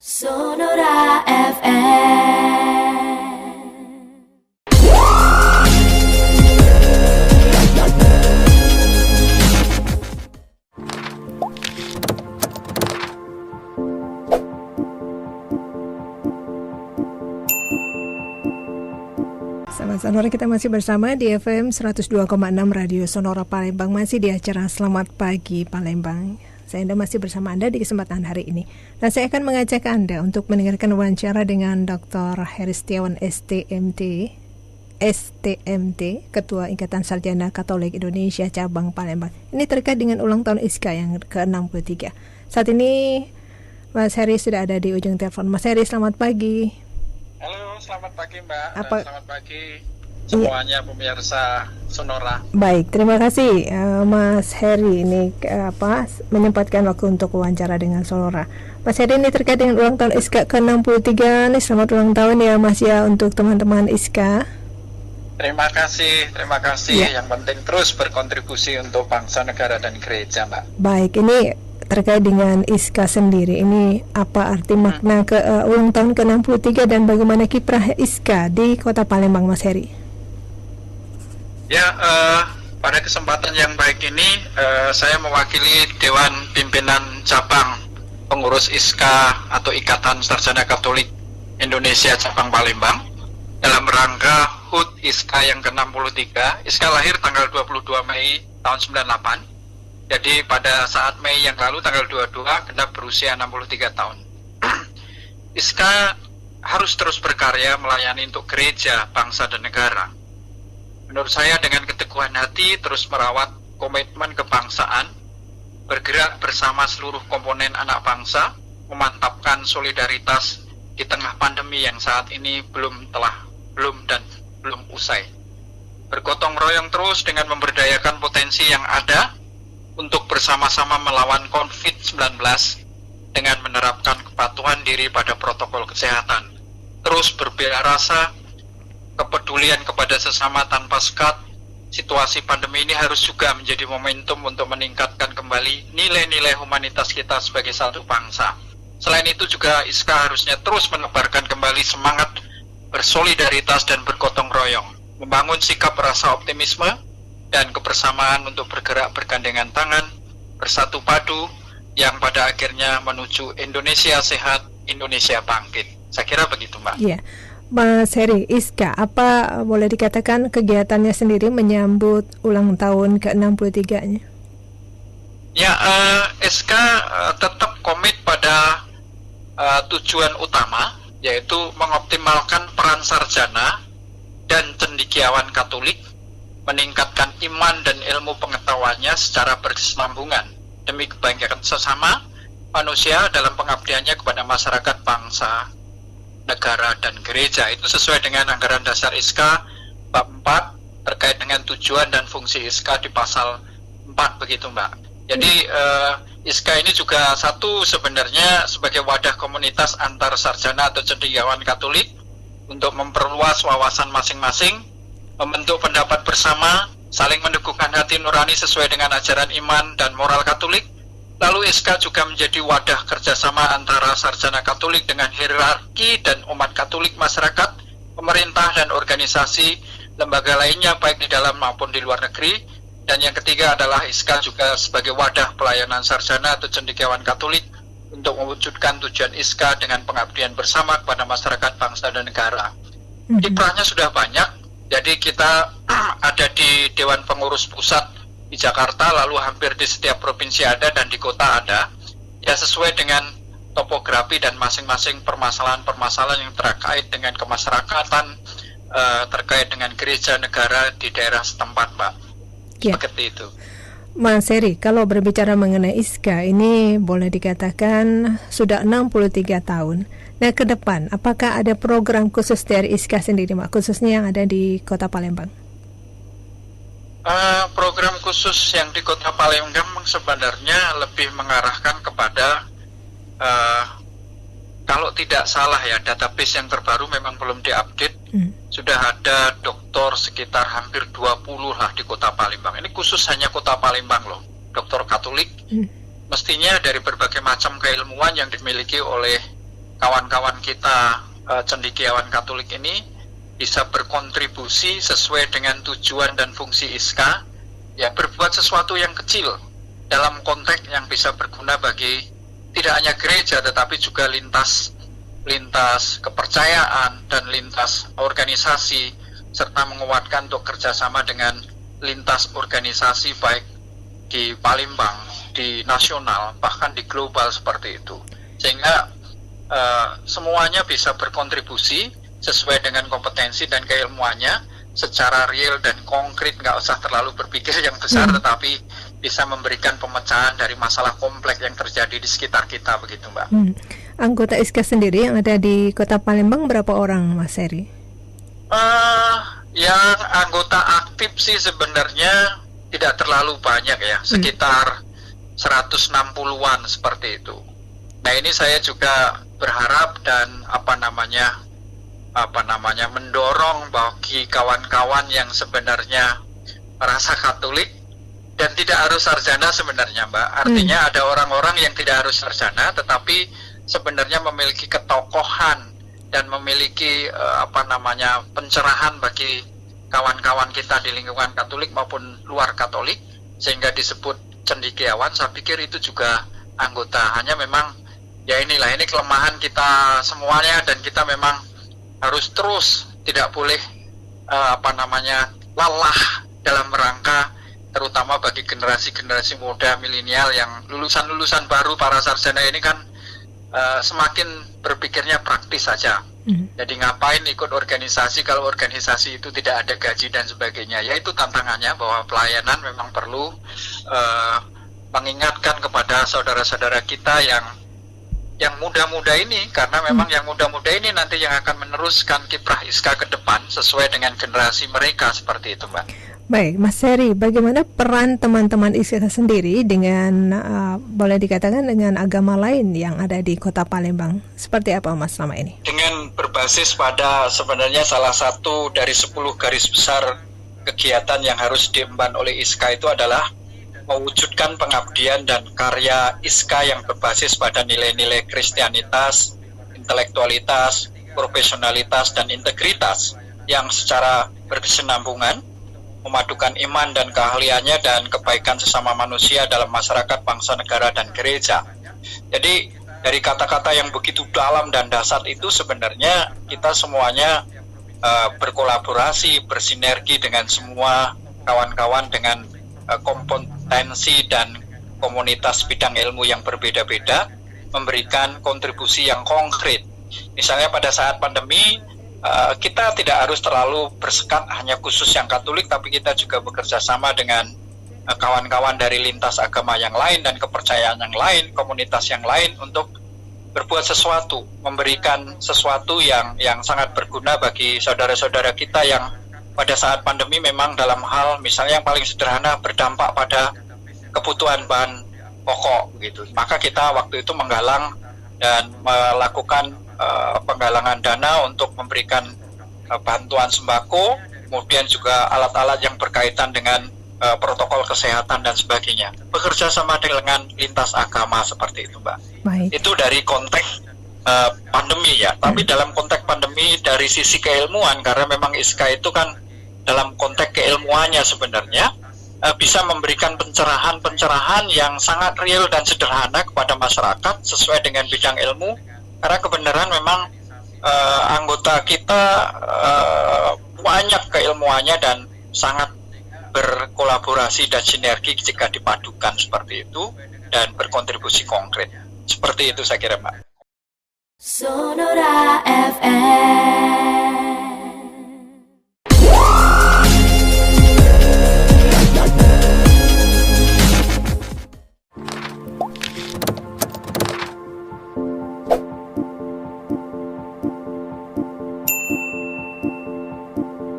Sonora FM. Sahabat Sonora, kita masih bersama di FM 102,6 Radio Sonora Palembang, masih di acara Selamat Pagi Palembang. Saya masih bersama Anda di kesempatan hari ini. Dan saya akan mengajak Anda untuk mendengarkan wawancara dengan Dr. Heri Setiawan STMT, Ketua Ikatan Sarjana Katolik Indonesia Cabang Palembang. Ini terkait dengan ulang tahun ISKA yang ke-63. Saat ini Mas Heri sudah ada di ujung telepon. Mas Heri, selamat pagi. Halo, selamat pagi Mbak. Dan selamat pagi semuanya pemirsa Sonora. Baik, terima kasih Mas Heri ini menyempatkan waktu untuk wawancara dengan Sonora. Mas Heri, ini terkait dengan ulang tahun ISKA ke-63 nih. Selamat ulang tahun ya Mas ya untuk teman-teman ISKA. Terima kasih ya. Yang penting terus berkontribusi untuk bangsa, negara, dan gereja Mbak. Baik, ini terkait dengan ISKA sendiri, ini apa arti makna ulang tahun ke-63 dan bagaimana kiprah ISKA di Kota Palembang, Mas Heri? Ya, pada kesempatan yang baik ini saya mewakili Dewan Pimpinan Cabang Pengurus ISKA atau Ikatan Sarjana Katolik Indonesia Cabang Palembang dalam rangka HUT ISKA yang ke-63. ISKA lahir tanggal 22 Mei tahun 98. Jadi pada saat Mei yang lalu tanggal 22 genap berusia 63 tahun. ISKA harus terus berkarya melayani untuk gereja, bangsa, dan negara. Menurut saya dengan keteguhan hati terus merawat komitmen kebangsaan, bergerak bersama seluruh komponen anak bangsa, memantapkan solidaritas di tengah pandemi yang saat ini belum usai. Bergotong royong terus dengan memberdayakan potensi yang ada untuk bersama-sama melawan COVID-19 dengan menerapkan kepatuhan diri pada protokol kesehatan. Terus berbela rasa, kepedulian kepada sesama tanpa sekat. Situasi pandemi ini harus juga menjadi momentum untuk meningkatkan kembali nilai-nilai humanitas kita sebagai satu bangsa. Selain itu juga ISKA harusnya terus menebarkan kembali semangat bersolidaritas dan bergotong royong, membangun sikap rasa optimisme dan kebersamaan untuk bergerak bergandengan tangan, bersatu padu, yang pada akhirnya menuju Indonesia sehat, Indonesia bangkit. Saya kira begitu Mbak. Iya. Mas Heri, ISKA, apa boleh dikatakan kegiatannya sendiri menyambut ulang tahun ke-63-nya? Ya, ISKA tetap komit pada tujuan utama, yaitu mengoptimalkan peran sarjana dan cendekiawan Katolik, meningkatkan iman dan ilmu pengetahuannya secara berkesinambungan demi kebaikan sesama manusia dalam pengabdiannya kepada masyarakat, bangsa, negara, dan gereja. Itu sesuai dengan anggaran dasar ISKA bab 4 terkait dengan tujuan dan fungsi ISKA di pasal 4 begitu Mbak. Jadi ISKA ini juga satu sebenarnya sebagai wadah komunitas antar sarjana atau cendekiawan Katolik untuk memperluas wawasan masing-masing, membentuk pendapat bersama, saling meneguhkan hati nurani sesuai dengan ajaran iman dan moral Katolik. Lalu ISKA juga menjadi wadah kerjasama antara sarjana Katolik dengan hierarki dan umat Katolik masyarakat, pemerintah dan organisasi, lembaga lainnya baik di dalam maupun di luar negeri. Dan yang ketiga adalah ISKA juga sebagai wadah pelayanan sarjana atau cendekiawan Katolik untuk mewujudkan tujuan ISKA dengan pengabdian bersama kepada masyarakat, bangsa, dan negara. Kiprahnya sudah banyak. Jadi kita ada di Dewan Pengurus Pusat di Jakarta, lalu hampir di setiap provinsi ada dan di kota ada. Ya sesuai dengan topografi dan masing-masing permasalahan-permasalahan yang terkait dengan kemasyarakatan, terkait dengan gereja, negara di daerah setempat, Mbak. Ya. Seperti itu. Mas Heri, kalau berbicara mengenai ISKA ini boleh dikatakan sudah 63 tahun. Nah, ke depan apakah ada program khusus dari ISKA sendiri, Mak, khususnya yang ada di Kota Palembang? Program khusus yang di Kota Palembang sebenarnya lebih mengarahkan kepada kalau tidak salah ya, database yang terbaru memang belum diupdate. Sudah ada doktor sekitar hampir 20 lah di Kota Palembang. Ini khusus hanya Kota Palembang loh, doktor Katolik. Mestinya dari berbagai macam keilmuan yang dimiliki oleh kawan-kawan kita cendekiawan Katolik ini bisa berkontribusi sesuai dengan tujuan dan fungsi ISKA, ya berbuat sesuatu yang kecil dalam konteks yang bisa berguna bagi tidak hanya gereja tetapi juga lintas kepercayaan dan lintas organisasi, serta menguatkan untuk kerjasama dengan lintas organisasi baik di Palembang, di nasional, bahkan di global seperti itu. Sehingga semuanya bisa berkontribusi sesuai dengan kompetensi dan keilmuannya secara real dan konkret, nggak usah terlalu berpikir yang besar, tetapi bisa memberikan pemecahan dari masalah kompleks yang terjadi di sekitar kita, begitu Mbak. Anggota ISKA sendiri yang ada di Kota Palembang berapa orang, Mas Heri? Yang anggota aktif sih sebenarnya tidak terlalu banyak ya, sekitar 160-an seperti itu. Nah ini saya juga berharap dan mendorong bagi kawan-kawan yang sebenarnya merasa Katolik dan tidak harus sarjana sebenarnya Mbak. Artinya ada orang-orang yang tidak harus sarjana tetapi sebenarnya memiliki ketokohan dan memiliki pencerahan bagi kawan-kawan kita di lingkungan Katolik maupun luar Katolik sehingga disebut cendekiawan. Saya pikir itu juga anggota. Hanya memang ya ini kelemahan kita semuanya dan kita memang harus terus tidak boleh lelah dalam rangka terutama bagi generasi muda milenial yang lulusan baru para sarjana ini kan semakin berpikirnya praktis saja. Jadi ngapain ikut organisasi kalau organisasi itu tidak ada gaji dan sebagainya. Ya itu tantangannya bahwa pelayanan memang perlu mengingatkan kepada saudara-saudara kita yang muda-muda ini, karena memang yang muda-muda ini nanti yang akan meneruskan kiprah ISKA ke depan sesuai dengan generasi mereka, seperti itu Mbak. Baik, Mas Heri, bagaimana peran teman-teman ISKA sendiri dengan boleh dikatakan dengan agama lain yang ada di Kota Palembang? Seperti apa Mas selama ini? Dengan berbasis pada sebenarnya salah satu dari 10 garis besar kegiatan yang harus diemban oleh ISKA itu adalah mewujudkan pengabdian dan karya ISKA yang berbasis pada nilai-nilai Kristianitas, intelektualitas, profesionalitas, dan integritas yang secara berkesinambungan memadukan iman dan keahliannya dan kebaikan sesama manusia dalam masyarakat, bangsa, negara, dan gereja. Jadi dari kata-kata yang begitu dalam dan dasar itu sebenarnya kita semuanya berkolaborasi, bersinergi dengan semua kawan-kawan dengan kompetensi dan komunitas bidang ilmu yang berbeda-beda, memberikan kontribusi yang konkret. Misalnya pada saat pandemi, kita tidak harus terlalu bersekat hanya khusus yang Katolik, tapi kita juga bekerja sama dengan kawan-kawan dari lintas agama yang lain dan kepercayaan yang lain, komunitas yang lain untuk berbuat sesuatu, memberikan sesuatu yang sangat berguna bagi saudara-saudara kita yang pada saat pandemi memang dalam hal misalnya yang paling sederhana berdampak pada kebutuhan bahan pokok gitu. Maka kita waktu itu menggalang dan melakukan penggalangan dana untuk memberikan bantuan sembako, kemudian juga alat-alat yang berkaitan dengan protokol kesehatan dan sebagainya. Bekerja sama dengan lintas agama seperti itu, Mbak. Baik. Itu dari konteks pandemi ya. Tapi dalam konteks pandemi dari sisi keilmuan, karena memang ISKA itu kan dalam konteks keilmuannya sebenarnya bisa memberikan pencerahan yang sangat real dan sederhana kepada masyarakat sesuai dengan bidang ilmu. Karena kebenaran memang anggota kita banyak keilmuannya dan sangat berkolaborasi dan sinergi jika dipadukan seperti itu dan berkontribusi konkret. Seperti itu saya kira, Mbak. Sonora